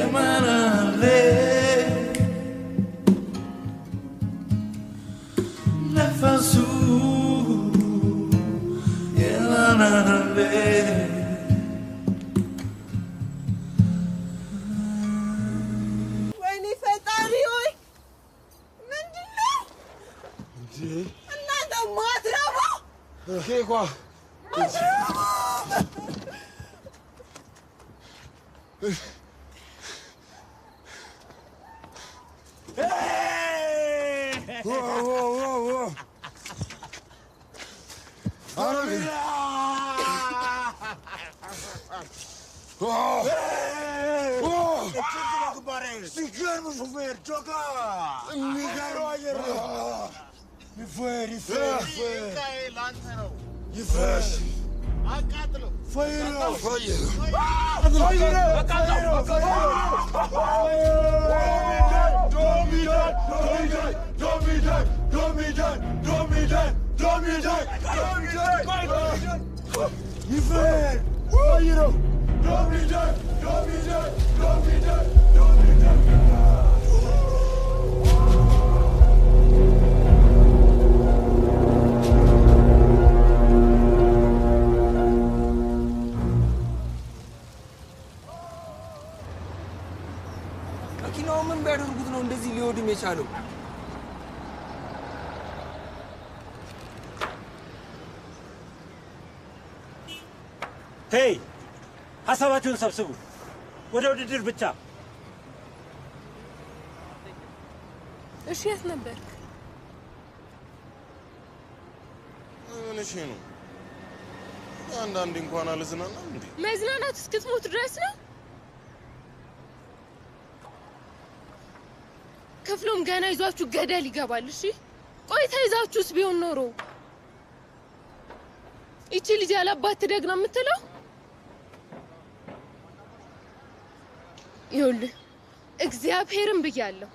manale la fasu yelanale ወይኔ ፈጣሪ ሆይ ምንድነው እንዴ እናንተ ማትረባ ኬኳ Whoa. መኪናው ምን ቢያደርጉት ነው እንደዚህ ሊወድም የቻለው? ሄይ ሐሳባችሁን ሰብስቡ። ወደ ውድድር ብቻ። እሺ የት ነበርክ? ምን እሺ ነው? አንዳንዴ እንኳን አልዝናናም እንዴ? መዝናናት እስክትሞት ድረስ ነው? ክፍሉም ገና ይዟችሁ ገደል ይገባል። እሺ ቆይ ተይዛችሁስ ቢሆን ኖሮ እቺ ልጅ ያላባት ትደግ ነው የምትለው? ይኸውልህ እግዚአብሔርን ብያለሁ፣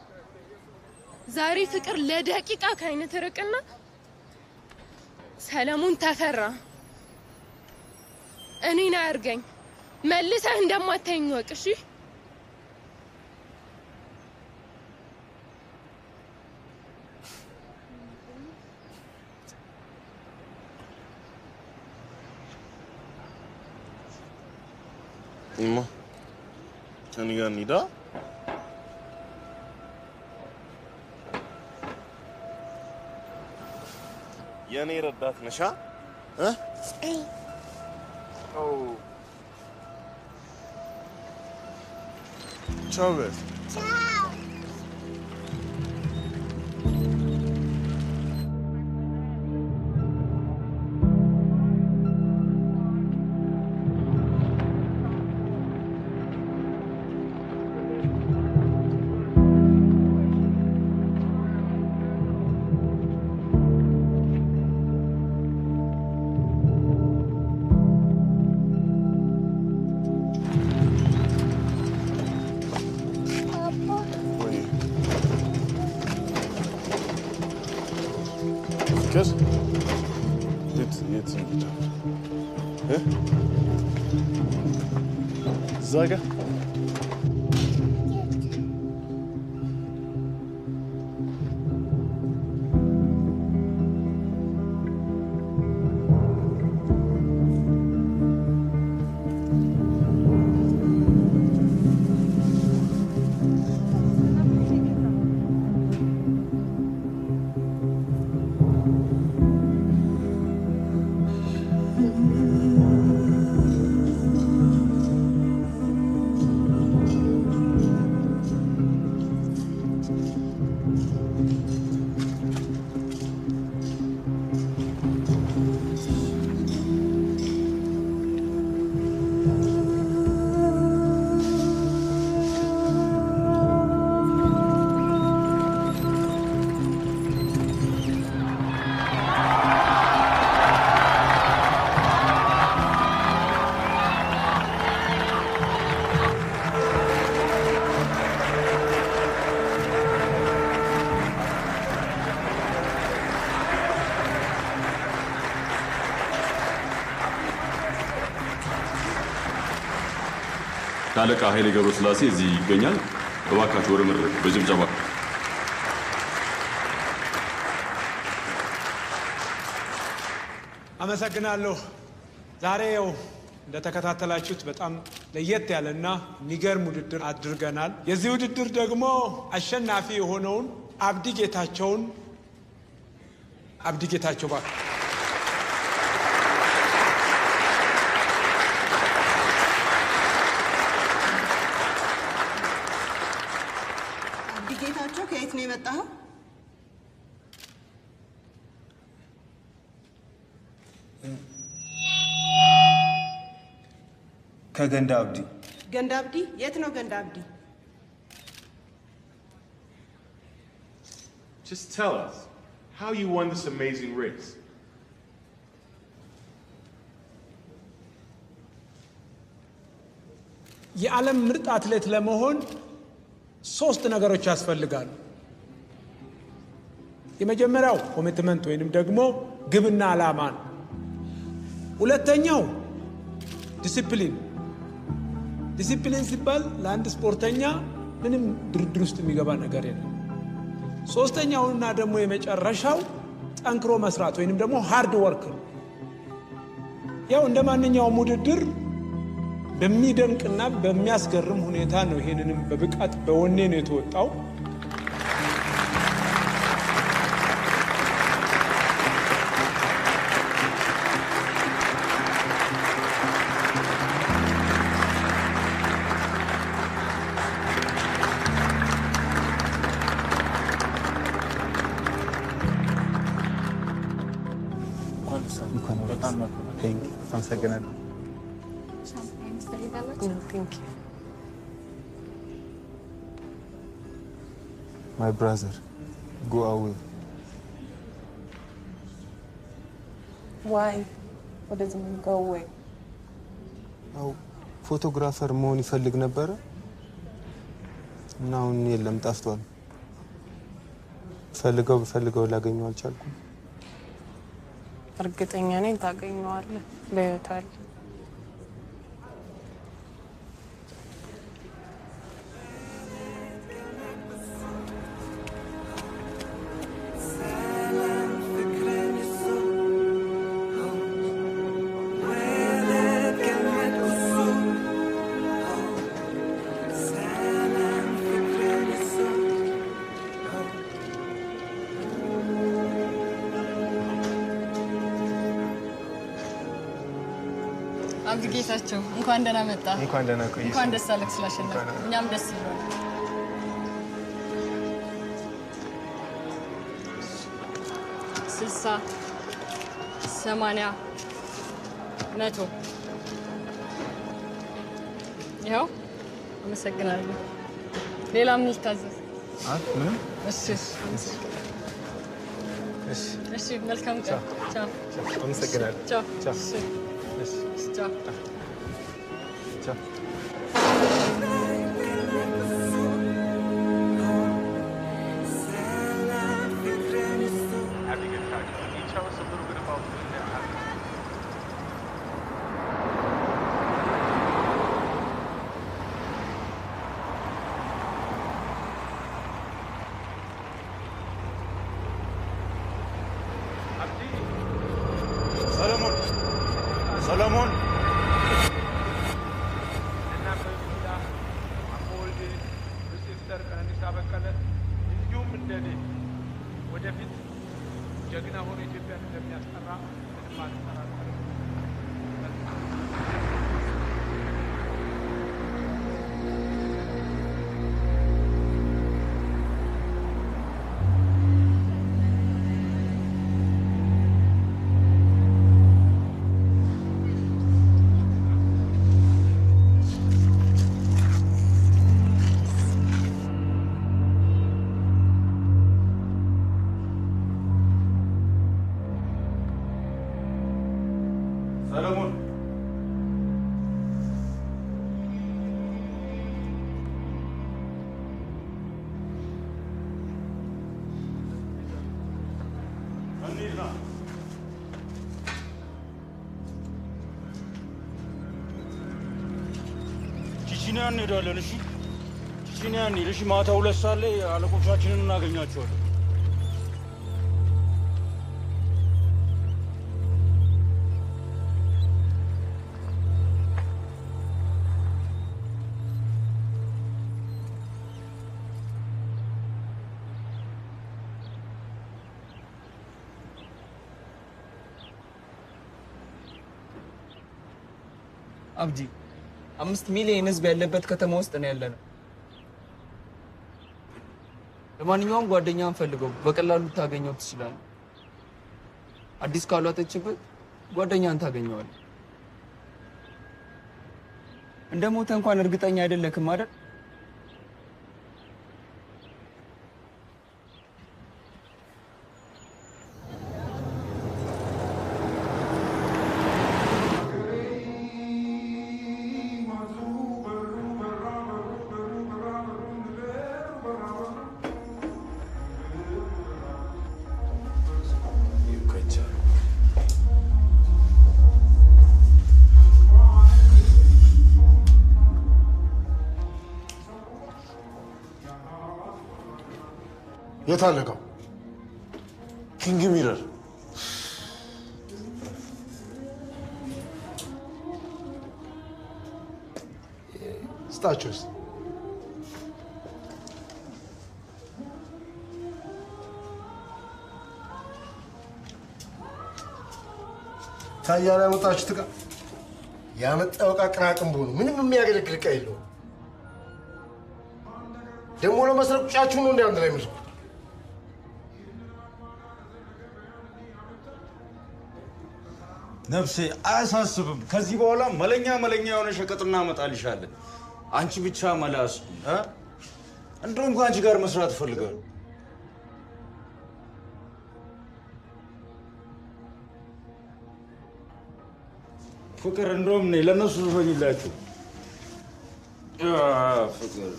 ዛሬ ፍቅር ለደቂቃ ከአይነ ተረቀና ሰለሞን ተፈራ እኔን አያርገኝ፣ መልሰህ እንደማታየኝ ወቅ። እሺ እማ ከኔ ጋር እንሂዳ። የኔ ረዳት ነሻ? ቻው በል። ፍቅር የት እንሄዳለን? እዛ ጋር ሻለቃ ኃይሌ ገብረስላሴ እዚህ ይገኛል። እባካችሁ ወደ መድረክ በጭብጨባ አመሰግናለሁ። ዛሬው እንደተከታተላችሁት በጣም ለየት ያለና የሚገርም ውድድር አድርገናል። የዚህ ውድድር ደግሞ አሸናፊ የሆነውን አብዲ ጌታቸው ባክ አብዲ ጌታቸው ከየት ነው የመጣኸው? ከገንዳ አብዲ። ገንዳ አብዲ? የት ነው ገንዳ አብዲ? Just tell us how you won this amazing race. የዓለም ምርጥ አትሌት ለመሆን 3 ነገሮች ያስፈልጋሉ። የመጀመሪያው ኮሚትመንት ወይንም ደግሞ ግብና ዓላማ ነው። ሁለተኛው ዲሲፕሊን ሲባል ለአንድ ስፖርተኛ ምንም ድርድር ውስጥ የሚገባ ነገር የለም። ሶስተኛውና ደግሞ የመጨረሻው ጠንክሮ መስራት ወይንም ደግሞ ሃርድ ወርክ ነው። ያው እንደማንኛውም ውድድር በሚደንቅና በሚያስገርም ሁኔታ ነው ይሄንንም በብቃት በወኔ ነው የተወጣው። My brother, go away. Why? What does it mean, go away? ፎቶግራፈር መሆን ይፈልግ ነበር እና አሁን የለም ጠፍቷል። ፈልገው ላገኘው አልቻልኩም። እርግጠኛ ነኝ ታገኘዋለህ። በህይወት አለ። አብዲ ጌታቸው እንኳን ደህና መጣ። እንኳን ደህና ቆይሽ። እንኳን ደስ አለህ ስላሸነፍክ። እኛም ደስ ይላል። 60 80 100 ይኸው አመሰግናለሁ። ሌላ ምን ይታዘዝ? ምንም። እሺ መልካም ቀን። ቻው። አመሰግናለሁ። ቻው። ቻው። ቻው። ቻው። ሰለሞን እንዲሁም እንደኔ ወደፊት ጀግና ሆኖ ኢትዮጵያን እንደሚያስጠራ ምንም አልጠራጠርም። ሰለሞን ቺቺ ቺቺኒያ እንሄዳለን። እሺ ቺቺኒያ እንሂድ። እሺ ማታ 2 ሰዓት ላይ አለቆቻችንን እናገኛቸዋለን። አብዲ 5 ሚሊዮን ህዝብ ያለበት ከተማ ውስጥ ነው ያለነው። ለማንኛውም ጓደኛን ፈልገው በቀላሉ ታገኘው ትችላለህ። አዲስ ካሏተችበት ጓደኛን ታገኘዋለህ። እንደሞተ እንኳን እርግጠኛ አይደለክም አይደል? የታለቀው ኪንግ ሚረር ስጣቸውስ ታያላ ያመጣችሁት ዕቃ ያመጣው ዕቃ ቅራቅም ብሆኑ ምንም የሚያገለግል ዕቃ የለውም። ደግሞ ለመስረቅ ጫችሁ ነው እንደ አንድ ላይ ምርኩ ነፍሴ አያሳስብም። ከዚህ በኋላ መለኛ የሆነ ሸቀጥ እናመጣልሻለን። አንቺ ብቻ መላስ እንደውም ከአንቺ ጋር መስራት እፈልጋለሁ። ፍቅር እንደውም ነኝ ለነሱ ልሆኝላችሁ። ፍቅር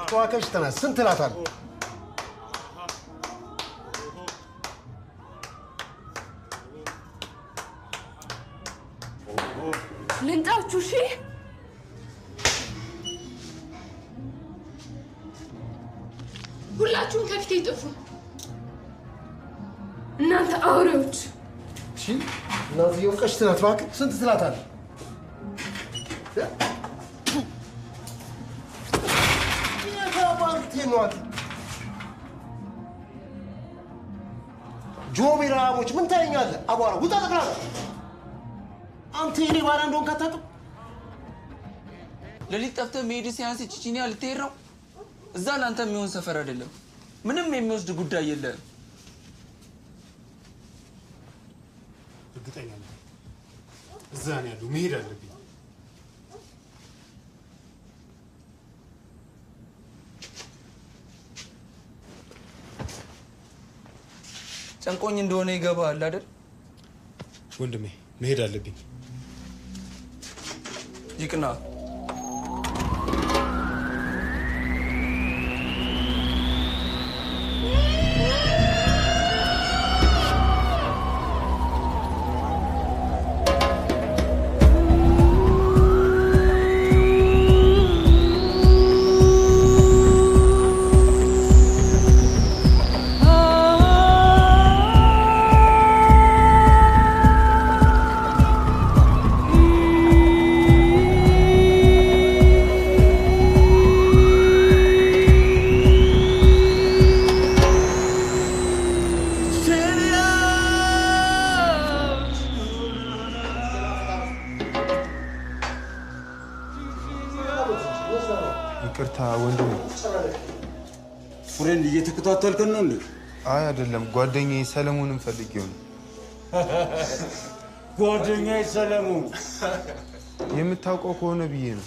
ተዋከሽ ተናስ ስንት እላታለሁ። ልንጣችሁ እሺ ሁላችሁም ከፊቴ ጥፉ እናንተ አውሬዎች። እሺ እናትየው ቀሽት ናት። እባክህ ስንት ትላታለህ? ጆቢራሞች ምን ታየኛለህ? አቧራ ውጣ ጠቅላላ። አንተ የኔ ባሪያ እንደሆንክ አታውቅም? ሌሊት ጠፍተህ መሄድ ሲያንስ ቺቺኒያ ልትሄድ ነው? እዛ ለአንተ የሚሆን ሰፈር አይደለም። ምንም የሚወስድ ጉዳይ የለም። እርግጠኛ ነኝ እዛ ነው ያለው። መሄድ አለብኝ። ጨንቆኝ እንደሆነ ይገባሃል አይደል? ወንድሜ መሄድ አለብኝ። ይቅና። ይቅርታ ወንድሜ። ፍሬንድ እየተከታተልከን ነው እንዴ? አይ አይደለም፣ ጓደኛዬ ሰለሞንን ፈልጌው ነው። ጓደኛዬ ሰለሞን የምታውቀው ከሆነ ብዬ ነው።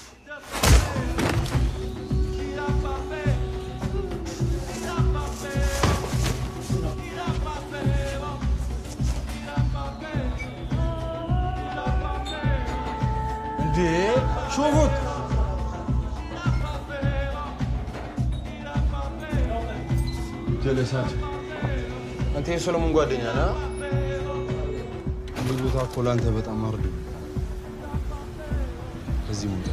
እንዴ ሾፉት ጀለሳት አንተ የሰለሞን ጓደኛ ነህ? ይህ ቦታ እኮ ለአንተ በጣም አርዱ። ከዚህ ሞታ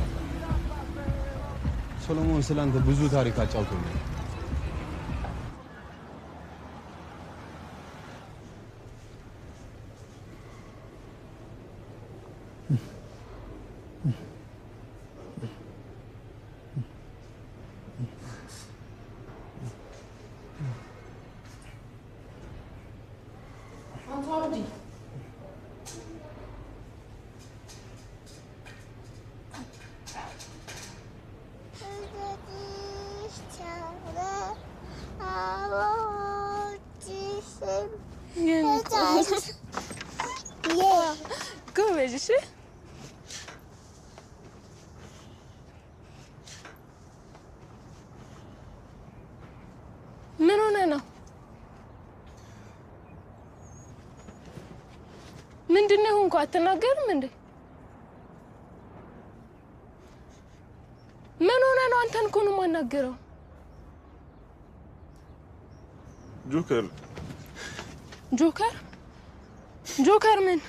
ሶሎሞን ስላንተ ብዙ ታሪክ አጫውቶኛል። ምን ሆነ ነው? ምንድነው ሆንኩ? አትናገርም እንዴ? ምን ሆነ ነው? አንተን እኮ ነው የማናገረው። ጆከር ጆከር ጆከር ምን?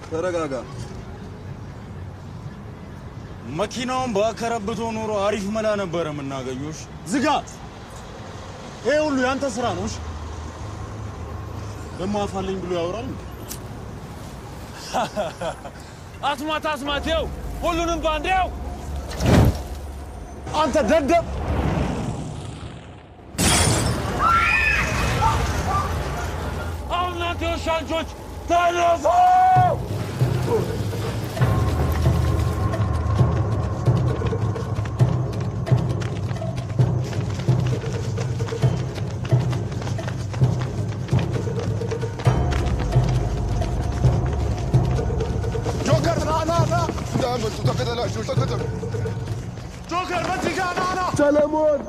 ተረጋጋ። መኪናውን ባከረብቶ ኖሮ አሪፍ መላ ነበር የምናገኘሽ። ዝጋ! ይሄ ሁሉ ያንተ ስራ ነው። እሺ ደሞ አፋልኝ ብሎ ያወራል። አስማቴው ሁሉንም ባንዴው አንተ ደደብ! አሁን እናንተ ሻንቾች ተነሱ! ጆከር ና እንዳመጡ ተከተላቸው ተከተሉ። ጆከር በዚህ ጋር ና ሰለሞን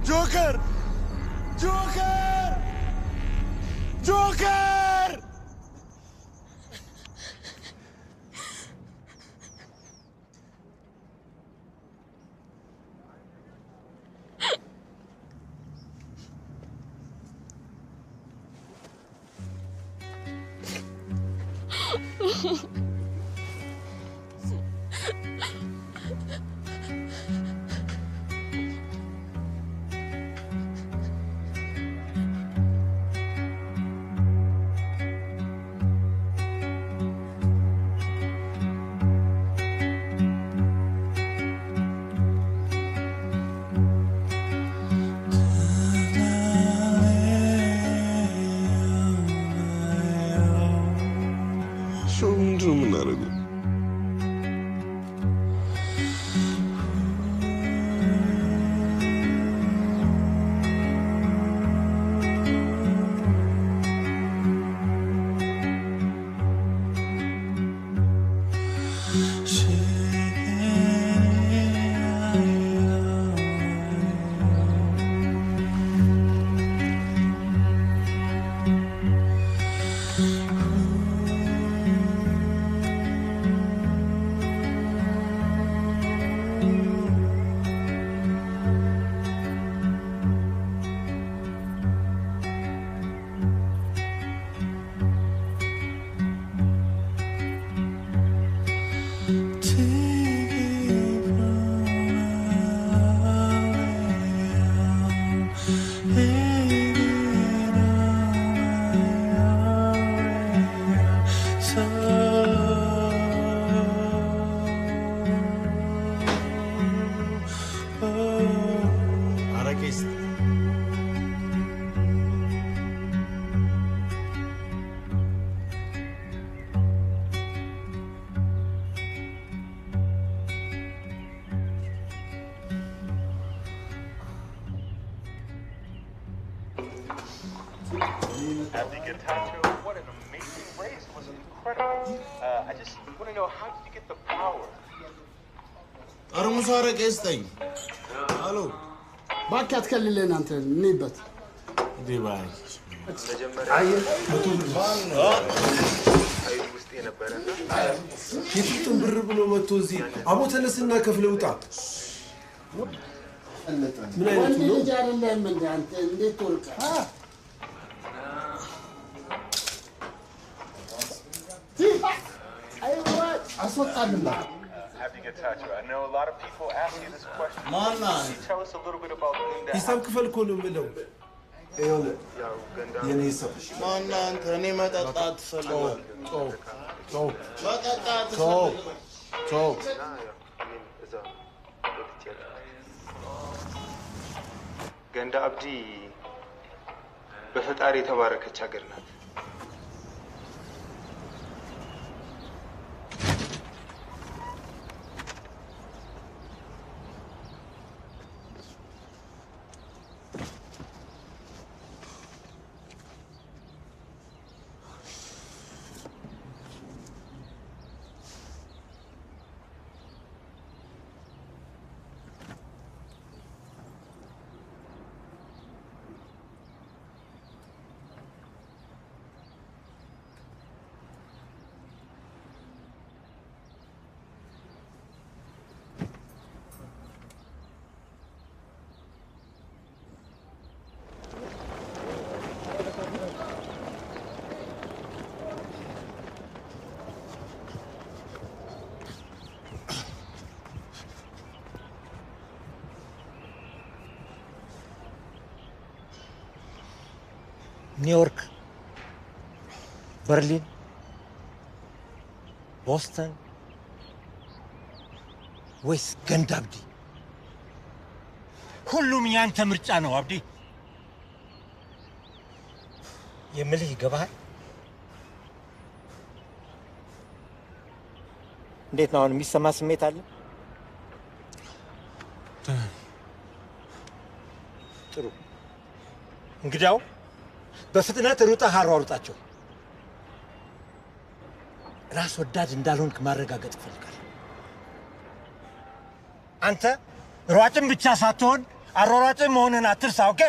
ጆከር ጆከር ጆከር After you get tattooed, what an amazing race. It was incredible. I just want to know, how did you get the power? አረሙሳረ ቀስጠኝ አሎ ባካት ከልለን አንተ ነይበት ዲባይ የትጥም ብር ብሎ መጥቶ እዚህ አቦ ተነስና ከፍለ ውጣ። ምን አይነቱ ነው? ልጅ አይደለም እንዴ አንተ? እንዴት ወርቃ አስወጣልና I know a lot of people ask you this question. Can you tell us a little bit about Gunda? ሂሳብ ክፈል እኮ ነው የምለው። ይኸውልህ የኔ ሂሳብ ማን አንተ? እኔ መጠጣት ፈልጋለሁ። መጠጣት ገንዳ አብዲ በፈጣሪ የተባረከች ሀገር ናት። ኒውዮርክ፣ በርሊን፣ ቦስተን ወይስ ገንዳ አብዲ? ሁሉም ያንተ ምርጫ ነው አብዲ። የምልህ ይገባሃል? እንዴት ነው አሁን የሚሰማ ስሜት አለ? ጥሩ። እንግዲያው በፍጥነት ሩጠህ አሯሩጣቸው። ራስ ወዳድ እንዳልሆንክ ማረጋገጥ እፈልጋለሁ። አንተ ሯጭም ብቻ ሳትሆን አሯሯጭም መሆንን አትርሳ። ኦኬ?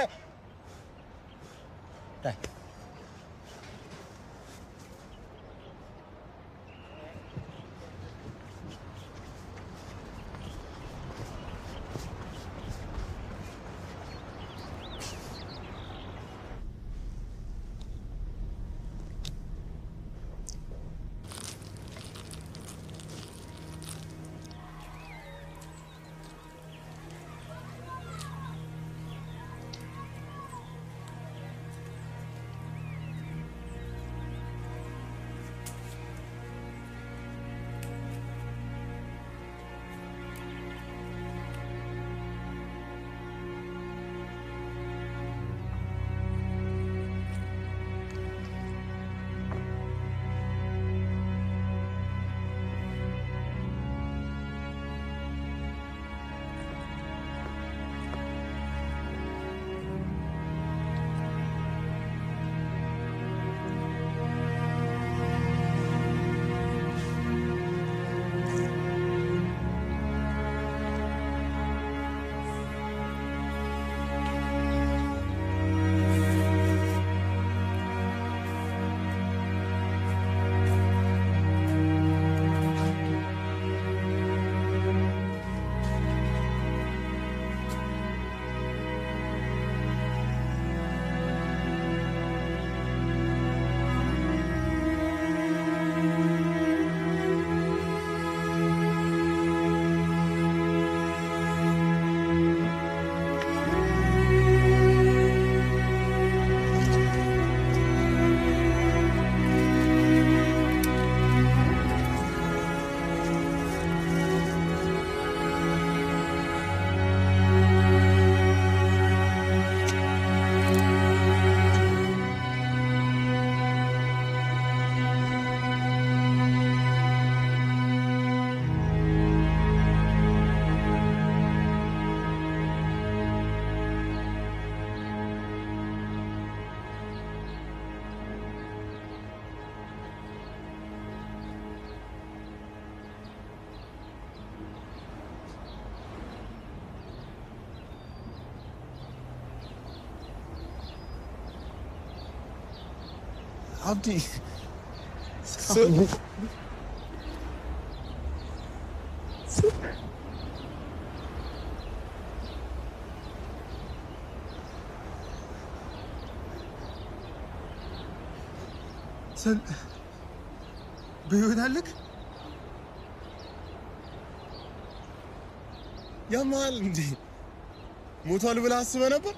አብዲ በህይወት አለክ? ያማል እንዴ? ሞቷል ብለህ አስበህ ነበር?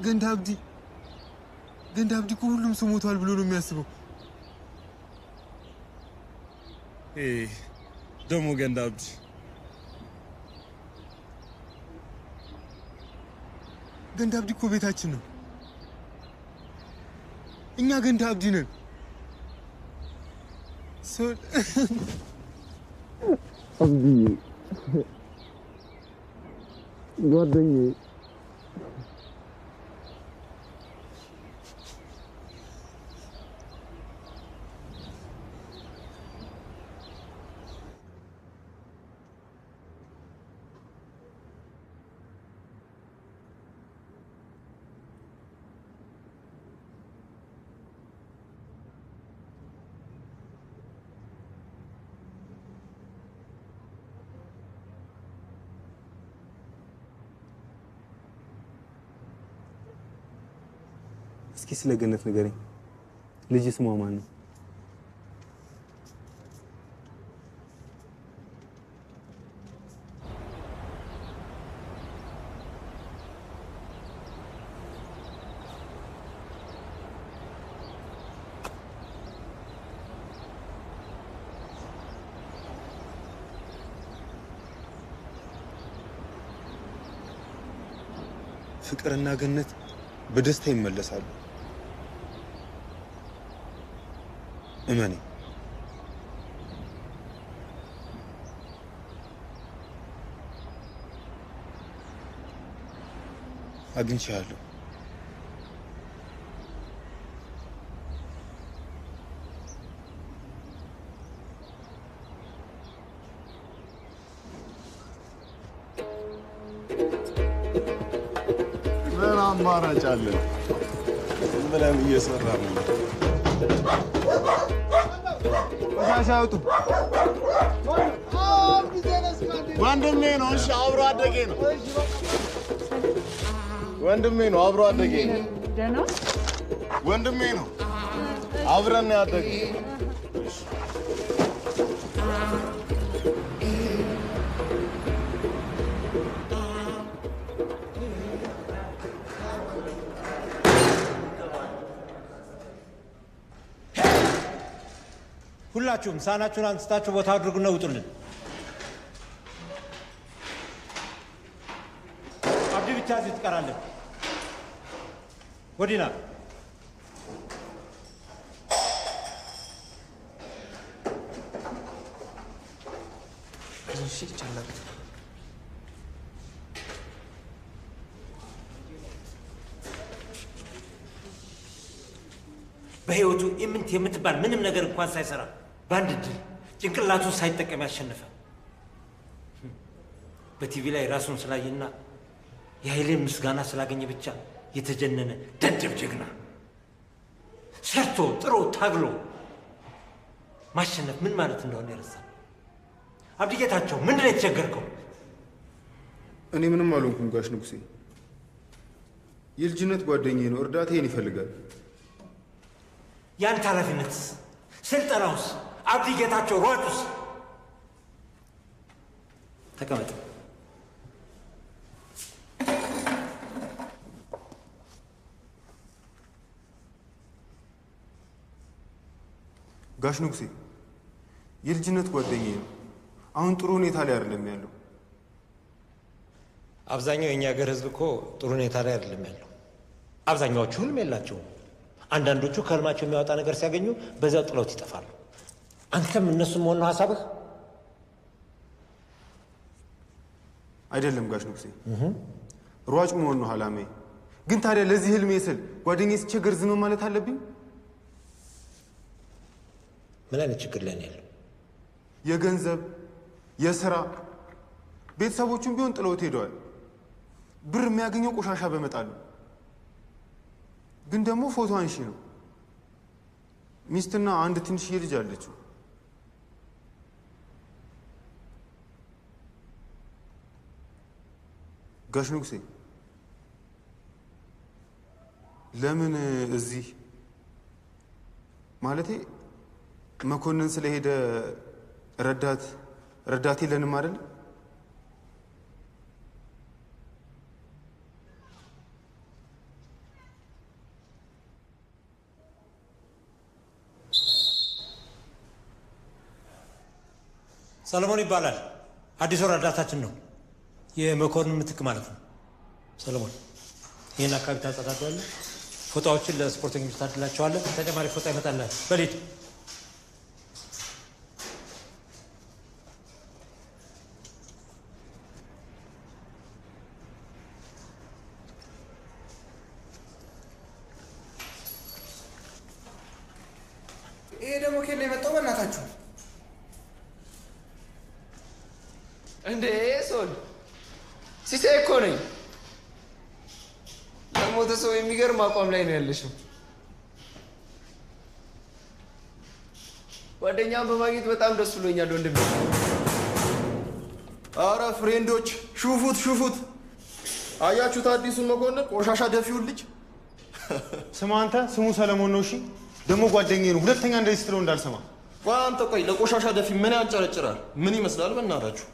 ገንዳ አብዲ እኮ ሁሉም ሰው ሞቷል ብሎ ነው የሚያስበው። ደግሞ ገንዳ አብዲ እኮ ቤታችን ነው። እኛ ገንዳ አብዲ ነን። አብዲ ጓደኛዬ እስኪ ስለ ገነት ንገረኝ። ልጅ ስሟ ማን ነው? ፍቅርና ገነት በደስታ ይመለሳሉ። እመኔ። አግኝቻለሁ። ምን አማራጭ አለ? ዝም ብለን እየሰራን ነው። ቆሻሻ አውጡ። ወንድሜ ነው። እሺ፣ አብሮ አደጌ ነው። ወንድሜ ነው። አብሮ አደጌ ነው። ወንድሜ ነው። አብረን ያደግን። ሁላችሁም ሳህናችሁን አንስታችሁ ቦታ አድርጉና ውጡልን። አብዲ ብቻ እዚህ ትቀራለህ። ወዲና እሺ ይቻላል። በህይወቱ ኢምንት የምትባል ምንም ነገር እንኳን ሳይሰራ በአንድ ድል ጭንቅላቱን ሳይጠቀም ያሸነፈ በቲቪ ላይ ራሱን ስላየና የኃይሌን ምስጋና ስላገኘ ብቻ የተጀነነ ደደብ ጀግና፣ ሰርቶ ጥሮ ታግሎ ማሸነፍ ምን ማለት እንደሆነ ያረሳ። አብዲ ጌታቸው ምንድን ነው የተቸገርከው? እኔ ምንም አልሆንኩም ጋሽ ንጉሴ። የልጅነት ጓደኛዬ ነው፣ እርዳታዬን ይፈልጋል። ያንተ ኃላፊነትስ? ስልጠናውስ? አብዲ ጌታቸው ሯጩስ? ተቀመጥ። ጋሽ ንጉሴ የልጅነት ጓደኛዬ ነው። አሁን ጥሩ ሁኔታ ላይ አይደለም ያለው። አብዛኛው የኛ ሀገር ህዝብ እኮ ጥሩ ሁኔታ ላይ አይደለም ያለው። አብዛኛዎቹ ህልም የላቸውም። አንዳንዶቹ ከህልማቸው የሚያወጣ ነገር ሲያገኙ በዛው ጥለውት ይጠፋሉ። አንተም እነሱም መሆን ነው ሀሳብህ? አይደለም ጋሽ ንጉሴ፣ ሯጭ መሆን ነው አላማዬ። ግን ታዲያ ለዚህ ህልሜ ስል ጓደኛዬ ሲቸገር ዝም ማለት አለብኝ? ምን አይነት ችግር ላይ ነው ያለው? የገንዘብ፣ የስራ፣ ቤተሰቦቹም ቢሆን ጥለውት ሄደዋል። ብር የሚያገኘው ቆሻሻ በመጣሉ ግን ደግሞ ፎቶ አንሺ ነው። ሚስትና አንድ ትንሽዬ ልጅ አለችው። ጋሽ ንጉሴ ለምን እዚህ ማለቴ መኮንን ስለሄደ ረዳት የለንም አይደል? ሰለሞን ይባላል። አዲሱ ረዳታችን ነው። የመኮንን ምትክ ማለት ነው። ሰለሞን ይህን አካባቢ ታጸዳዳለህ። ፎጣዎችን ለስፖርተኞች ታድላቸዋለህ። ተጨማሪ ፎጣ ይመጣልሃል። በሊድ ይሄ ደግሞ ከኔ የመጣው በእናታችሁ እንዴ ሶል ሲሳይ እኮ ነኝ። ለሞተ ሰው የሚገርም አቋም ላይ ነው ያለሽው። ጓደኛም በማግኘት በጣም ደስ ብሎኛል ወንድሜ። አረ ፍሬንዶች ሹፉት። አያችሁት አዲሱን መኮንን ቆሻሻ ደፊውን ልጅ? ስማ አንተ ስሙ ሰለሞን ነው። እሺ ደግሞ ጓደኛዬ ነው። ሁለተኛ እንደዚህ ስትለው እንዳልሰማ። ቆይ አንተ ቆይ ለቆሻሻ ደፊ ምን ያንጨረጭራል? ምን ይመስላል በእናታችሁ?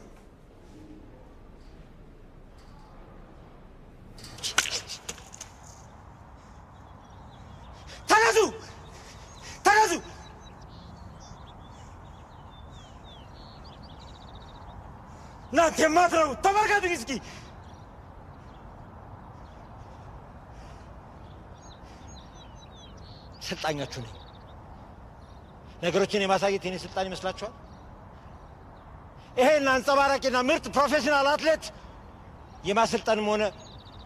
ተነሱ! እናንተ የማትረቡ ተመልከቱኝ እስኪ። ስልጣኛችሁ ነኝ። ነገሮችን የማሳየት የኔ ስልጣን ይመስላችኋል? ይሄን አንጸባራቂና ምርጥ ፕሮፌሽናል አትሌት የማሰልጠንም ሆነ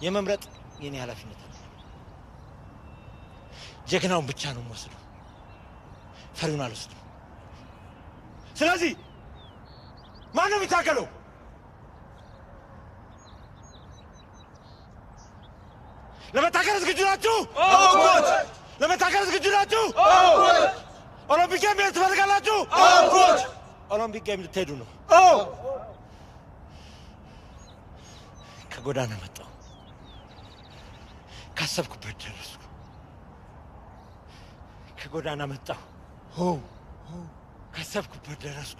የመምረጥ የኔ ኃላፊነት ነው። ጀግናውን ብቻ ነው የምወስደው፣ ፈሪውን አልወስድም። ስለዚህ ማን ነው የሚታገለው? ለመታገል ዝግጁ ናችሁ? ለመታገል ዝግጁ ናችሁ? ኦሎምፒክ ጌም መሄድ ትፈልጋላችሁ? ኦሎምፒክ ጌም ልትሄዱ ነው? ከጎዳና መጣሁ፣ ካሰብኩበት ደረስኩ። ከጎዳና መጣሁ፣ ካሰብኩበት ደረስኩ።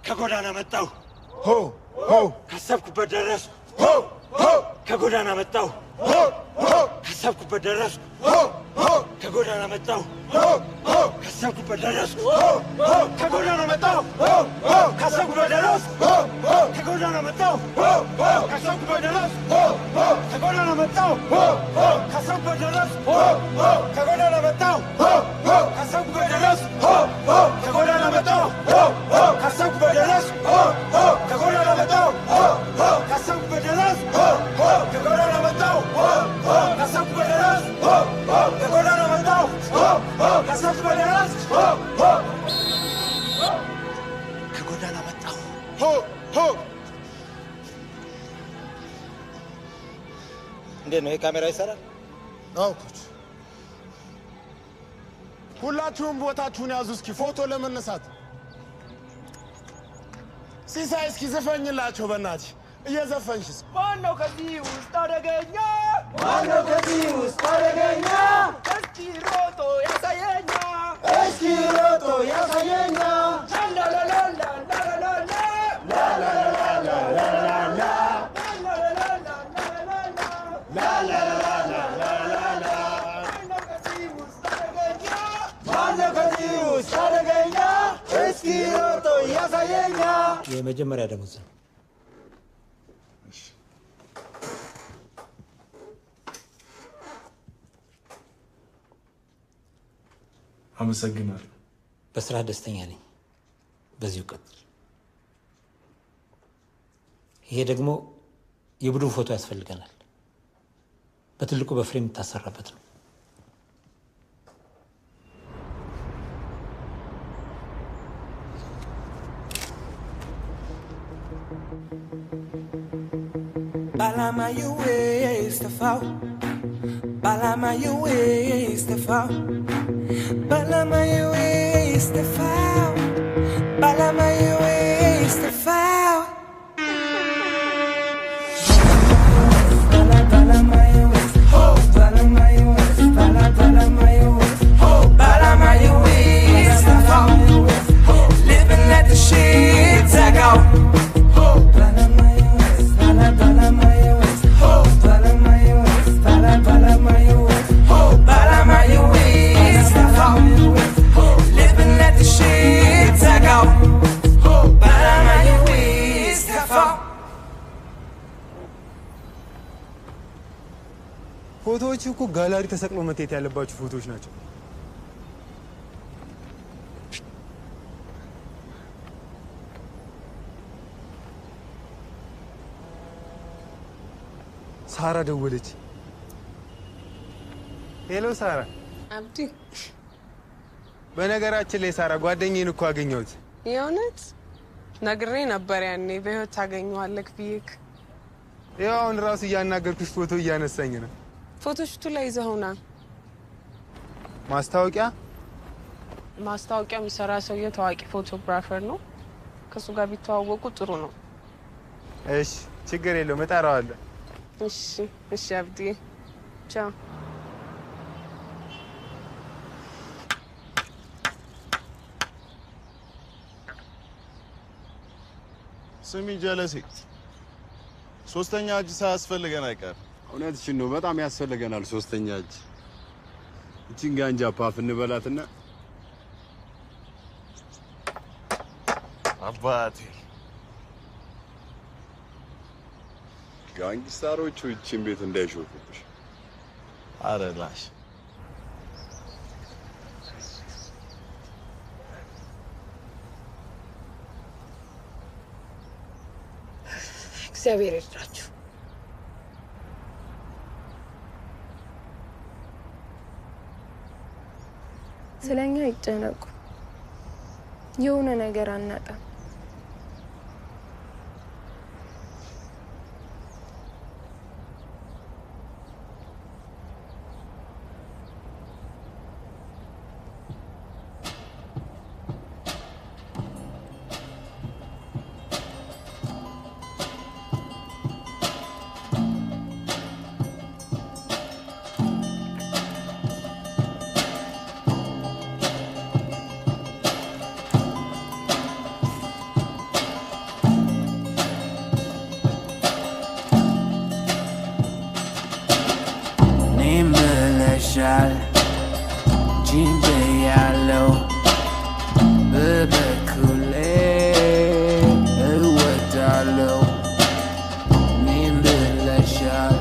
ከጎዳና መጣሁ፣ ካሰብኩበት ደረስኩ። ከጎዳና መጣሁ፣ ካሰብኩበት ደረስኩ። ከጎዳና መጣሁ፣ ካሰብኩበት ደረስኩ። ከጎዳና መጣሁ፣ ካሰብኩበት ደረስኩ። ከጎዳና መጣሁ፣ ካሰብኩበት ደረስኩ። ከጎዳና መጣሁ፣ ካሰብኩበት ደረስኩ። ከጎዳና መጣሁ፣ ካሰብኩበት ደረስኩ። ከጎዳና መጣሁ፣ ካሰብኩበት ደረስኩ። ከጎዳና መጣሁ፣ ካሰብኩበት ደረስኩ። ከጎዳና መጣሁ፣ ካሰብኩበት ደረስኩ። ከጎዳና መጣሁ፣ ካሰብኩበት ደረስኩ። ከጎዳና መጣሁ። እንዴት ነው? የካሜራ ይሰራል? አዎ ኮች። ሁላችሁም ቦታችሁን ያዙ እስኪ ፎቶ ለመነሳት። ሲሳይ እስኪ ዘፈኝላቸው በእናትሽ እየዘፈንሽስ። ማነው ከዚህ ውስጥ አደገኛ? ማነው ከዚህ ውስጥ አደገኛ? እስኪ ሮጦ ያሳየኛ፣ እስኪ ሮጦ ያሳየኛ። ላላላላላላላ ላላላላላላላ ማነው ከዚህ ውስጥ አደገኛ? እስኪ ሮጦ ያሳየኛ። የመጀመሪያ ደሞዝ ነው። አመሰግናለሁ። በስራ ደስተኛ ነኝ። በዚሁ ቀጥል። ይሄ ደግሞ የቡድን ፎቶ ያስፈልገናል። በትልቁ በፍሬም የምታሰራበት ነው። Balama you waste the foul. Balama you waste the foul. Balama you waste the foul. Balama you waste the foul. Balama you waste. Oh, Balama you waste. Balama you waste. Oh, Balama you waste the foul. Living at the shit tag out. Oh, Balama you waste. Balama you waste. Oh, Balama you waste. Balama you waste. Oh, Balama you waste the foul. Living at the shit tag out. Oh, Balama you waste the foul. ፎቶዎች እኮ ጋላሪ ተሰቅሎ መታየት ያለባቸው ፎቶዎች ናቸው። ሳራ ደወለች። ሄሎ ሳራ። አብዲ፣ በነገራችን ላይ ሳራ ጓደኛዬን እኮ አገኘሁት። የእውነት ነግሬ ነበር ያኔ በህይወት ታገኘዋለህ ብዬክ። ያው አሁን ራሱ እያናገርኩሽ ፎቶ እያነሳኝ ነው። ፎቶሽቱ ላይ ይዘውና ማስታወቂያ የሚሰራ ሰውዬ ታዋቂ ፎቶግራፈር ነው። ከሱ ጋር ቢተዋወቁ ጥሩ ነው። እሺ ችግር የለውም እጠራዋለሁ። እሺ አብዲ ቻው። ስሚ ጀለሴ፣ ሶስተኛ እጅ ሳያስፈልገን አይቀር። እውነትሽን ነው፣ በጣም ያስፈልገናል ሶስተኛ እጅ። እቺን ጋንጃ ፓፍ እንበላትና አባቴ ጋንግስተሮቹ እቺን ቤት እንዳይሾፉብሽ። አረ ላሽ እግዚአብሔር ይርዳችሁ። ስለኛ ይጨነቁ፣ የሆነ ነገር አናጣም። Jimbe yalo, bebe kule, uwatalo, nimbe lashal.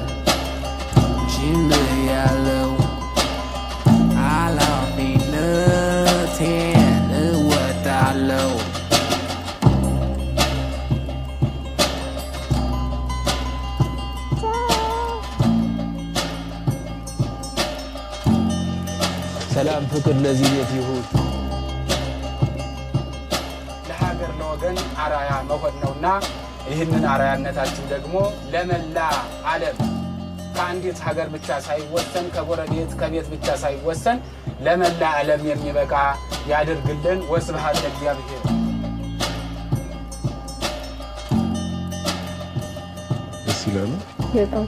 Jimbe yalo, ala binaten uwatalo. ሰላም ፍቅር ለዚህ ቤት ይሁን። ለሀገር ለወገን አራያ መሆን ነውና ይህንን አራያነታችን ደግሞ ለመላ ዓለም ከአንዲት ሀገር ብቻ ሳይወሰን ከጎረቤት ከቤት ብቻ ሳይወሰን ለመላ ዓለም የሚበቃ ያድርግልን። ወስብሐት ለእግዚአብሔር። ደስ ይላል። በጣም